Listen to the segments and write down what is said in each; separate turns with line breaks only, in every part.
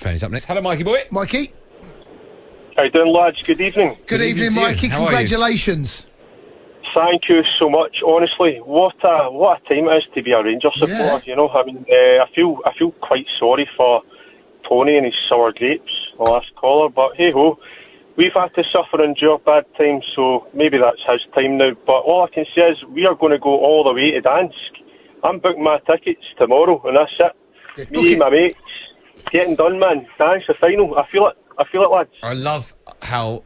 Fanny's up next. Hello, Mikey boy.
Mikey.
How you doing, lads? Good evening.
Good evening, Mikey. Congratulations.
Thank you so much. Honestly, what a time it is to be a Rangers supporter.
Yeah.
You know, I mean, I feel quite sorry for Tony and his sour grapes, the last caller. But hey ho, we've had to suffer and endure bad times, so maybe that's his time now. But all I can say is we are going to go all the way to Dansk. I'm booking my tickets tomorrow, and that's it. Me and my mates getting done, man. Dansk the final. I feel it, lads.
I love how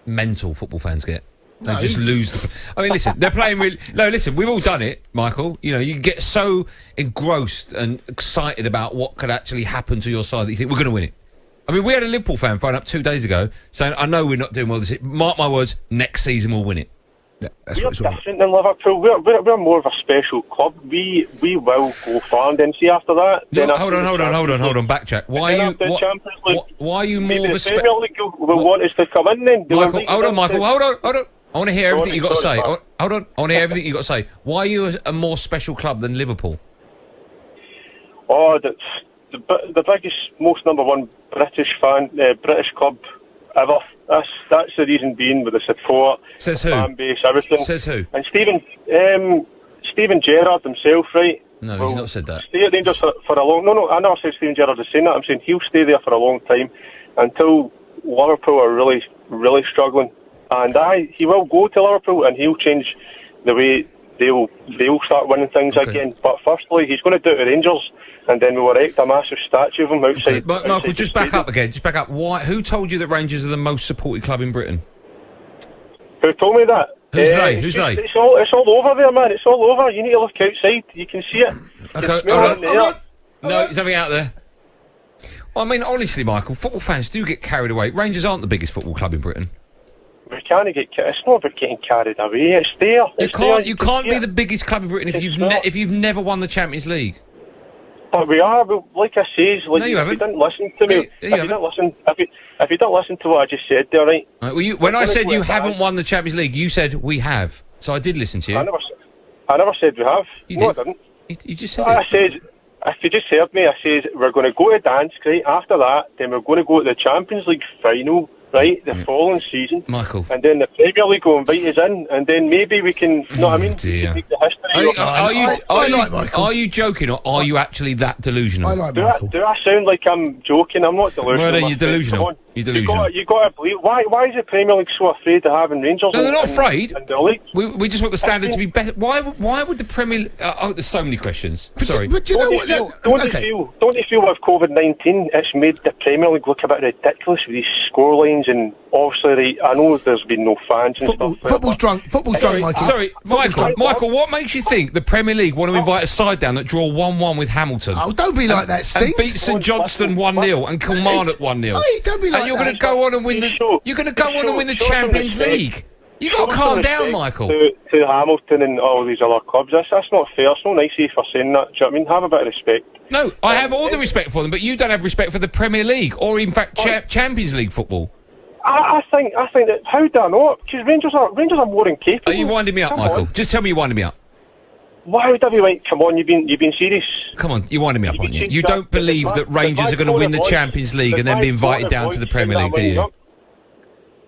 mental football fans get. They just lose the... I mean, listen, they're playing really... No, listen, we've all done it, Michael. You know, you get so engrossed and excited about what could actually happen to your side that you think, we're going to win it. I mean, we had a Liverpool fan phone up 2 days ago saying, I know we're not doing well this year. Mark my words, next season we'll win it.
Yeah, that's
We're
what it's all
different than Liverpool. We're more of a special club. We will go far, and then see after that...
No, hold on, backtrack. Why are you more of a...
Premier League will want us to come in then.
Michael, hold on. I want to hear everything you've got to say. Hold on. I want to hear everything you've got to say. Why are you a more special club than Liverpool?
Oh, that's the biggest, most number one British club ever. That's the reason being, with the support,
Says who?
fan base, everything.
Says who?
And Steven Gerrard himself, right?
No, he's not said that.
Stay at Rangers for a long... No, I never said Steven Gerrard is saying that. I'm saying he'll stay there for a long time until Liverpool are really, really struggling. And he will go to Liverpool and he'll change the way they'll start winning things again. But firstly, he's going to do it to Rangers, and then we'll erect a massive statue of him outside.
Okay. Michael, just back up again. Just back up. Why? Who told you that Rangers are the most supported club in Britain?
Who told me that?
Who's they? Who's they?
It's all over there, man. It's all over. You need to look outside. You can see it.
Okay, hold on. No, there's nothing out there. Well, I mean, honestly, Michael, football fans do get carried away. Rangers aren't the biggest football club in Britain.
We can't get. It's not about getting carried away. It's there.
You can't be the biggest club in Britain if you've never won the Champions League.
But we are. But like I say,
no, you haven't.
If you didn't listen to me, if you don't listen to what I just said there, right?
Well, when I said you haven't won the Champions League, you said we have. So I did listen to you.
I never said we have. No, I didn't.
You just said
I said, if you just heard me, I said we're going to go to Dansk, right? After that, then we're going to go to the Champions League final, right? The following season.
Michael.
And then the Premier League will invite us in, and then maybe we can, you know what I mean? We can make the history.
Are you joking, or are you actually that delusional?
I like Michael.
Do I sound like I'm joking? I'm not delusional.
Well, you're delusional. You're delusional.
You got to believe. Why is the Premier League so afraid of having Rangers?
No, they're not afraid.
In the league?
We just want the standard to be better. Why would the Premier League... there's so many questions. Sorry.
But you know what?
Don't you feel with COVID-19 it's made the Premier League look a bit ridiculous with these scorelines, and obviously I know there's been no fans and stuff.
Football's drunk, Mikey.
Sorry, Michael, what makes you think the Premier League want to invite a side down that draw 1-1 with Hamilton?
Oh, don't be like that, Steve.
And beat St Johnstone 1-0 and Kilmarnock 1-0.
Hey, don't be like that.
And you're going to go on and win the Champions League. You got to calm down, Michael.
To Hamilton and all these other clubs. That's not fair. It's not nice of you for saying that. Do you know what I mean? Have a bit of respect.
No, I have all the respect for them, but you don't have respect for the Premier League or, in fact, Champions League football.
I think that, how do I know? Because Rangers are more than capable.
Are you winding me up, Michael? Just tell me you're winding me up.
Why would I be like, come on, you've been serious?
Come on, you're winding me up, aren't you? You don't believe that Rangers are going to win the Champions League and then be invited down to the Premier League, do you?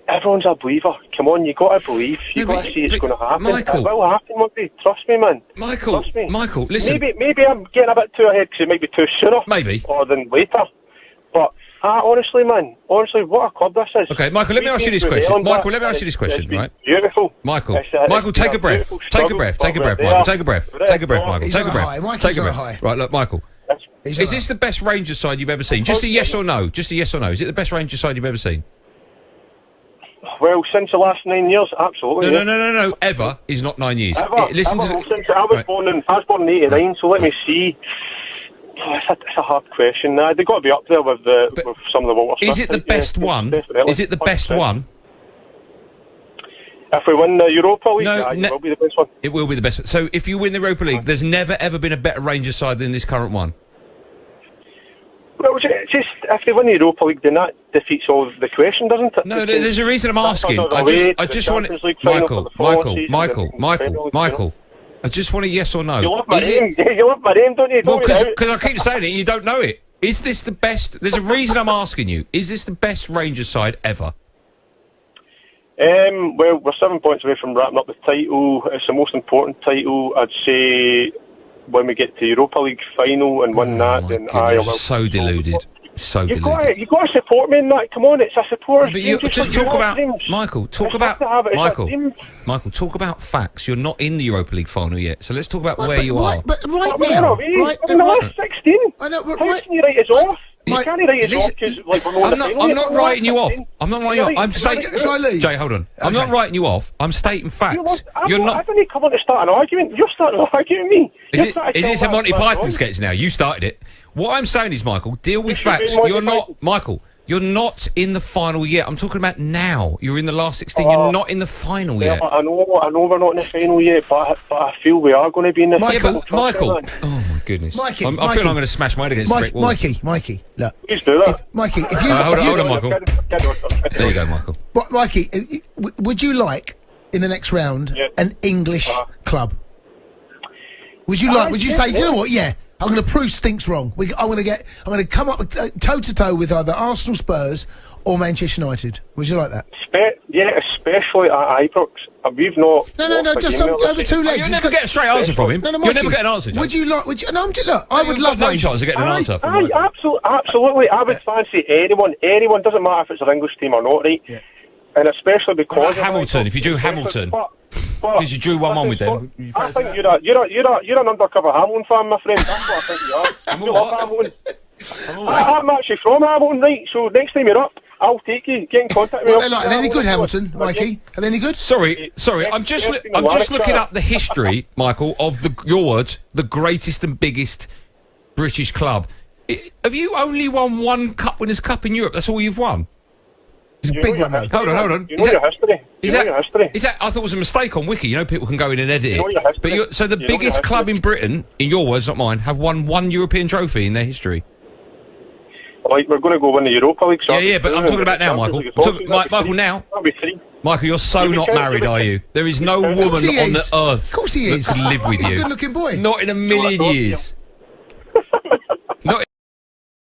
Everyone's a believer. Come on, you got to believe. You got to see it's going to happen.
Michael,
it will happen one day. Trust me, man.
Michael, listen.
Maybe I'm getting a bit too ahead because it might be too sooner.
Maybe.
Or than later. But honestly, what a club this is.
Okay, Michael, let me ask you this question. Right?
Beautiful.
Michael, take a breath. Take a breath, Michael. Take a breath, Michael. Take a breath. Take a breath. Right, look, Michael. Is this the best Rangers side you've ever seen? Just a yes or no. Just a yes or no. Is it the best Rangers side you've ever seen?
Well, since the last 9 years, absolutely.
No. Ever is not 9 years.
I was born in '89, so let me see. It's a hard question. They've got to be up there with some of the Walter Smith.
Is it the best one? Is it the best one?
If we win the Europa League, it will be the best one.
It will be the best one. So if you win the Europa League, there's never ever been a better Rangers side than this current one.
Well, just if they win the Europa League, then that defeats all the question, doesn't it?
No, there's a reason I'm asking. I just want Michael. I just want a yes or no.
You love my name, don't you?
Well, because I keep saying it, you don't know it. Is this the best? There's a reason I'm asking you. Is this the best Rangers side ever?
Well, we're 7 points away from wrapping up the title. It's the most important title. I'd say when we get to Europa League final and win that, then I will.
So deluded. So
You've
deluded.
got to support me in that. Come on, it's a supporter's
But
dream.
you,
Just
talk
like
about
your dreams.
Michael. Talk
It's
about
have to have it. It's a
Michael.
dream.
Michael, talk about facts. You're not in the Europa League final yet, so let's talk about where you are.
But right
But where
now,
are we?
right,
We're in the
right,
last 16.
I know, but
How
right-
can you write us off? You
Mike,
can't write us
listen,
off because like, we're not in the final
I'm
yet.
not
We're
writing you off.
16.
I'm not writing you off. I'm
Shall
stating.
I leave?
Jay, hold on. I'm not
Okay.
writing you off. I'm stating facts. You're
I
not.
didn't come on to start an argument. You're starting an argument with me.
Is this a Monty Python sketch now? You started it. What I'm saying is, Michael, deal with
This should be
facts.
Monty
You're not,
Python.
Michael. You're not in the final yet. I'm talking about now. You're in the last 16. You're not in the final yet.
I know we're not in the final yet, but I feel we are going to be in the
Michael,
final.
Yeah, but Michael. Oh my goodness.
Mikey,
I
Mikey.
feel I'm going to smash my head against the brick wall.
Mikey, look.
Please do that.
Mikey, if you,
Hold on,
if you
hold on, Michael.
Michael.
There you go, Michael.
But Mikey, would you like in the next round
Yeah.
an English club? Would you like? Would you say? Do you know what? Yeah, I'm going to prove Stinks wrong. I'm going to come up toe to toe with either Arsenal, Spurs, or Manchester United. Would you like that?
Yeah, especially at Ibrox. We've not.
No. Just over two legs.
You'll never get a straight answer from him.
No,
You'll
Mikey,
never get an answer. Joe.
Would you like? Would you? No, look. I would
You've
love
got no
Rangers.
chance of getting an answer from him.
Absolutely. I would fancy anyone. Anyone, doesn't matter if it's an English team or not, right?
Yeah.
And especially because
What about Hamilton? If you do Hamilton, because you drew 1-1 with them.
I think you're an undercover Hamilton fan, my friend. That's what I think you are. You love Hamilton. I'm actually from Hamilton, right? So next time you're up, I'll take you. Get in contact with me.
Are they any good, Hamilton, Mikey? Are they any good?
Sorry. I'm just looking up the history, Michael, of your words, the greatest and biggest British club. Have you only won one Cup Winners' Cup in Europe? That's all you've won.
It's a big one, though.
Hold on.
You know your history.
Is that? I thought it was a mistake on Wiki. You know, people can go in and edit
know your
it.
history.
But so the
You know
biggest
your
club
history.
in Britain, in your words, not mine, have won one European trophy in their history.
Like, we're going to go win the Europa League. So
Yeah, but I'm talking about now, Michael. I'm talking, Michael, now.
That'll be three.
Michael, you're so
You'll be
not
ten-
married,
you'll be
are
ten.
you? There is no
Of
woman
course he
on the
is.
earth
Of course he
that
is.
can live with
He's a
you.
good-looking boy.
Not in a million
No, I don't.
years.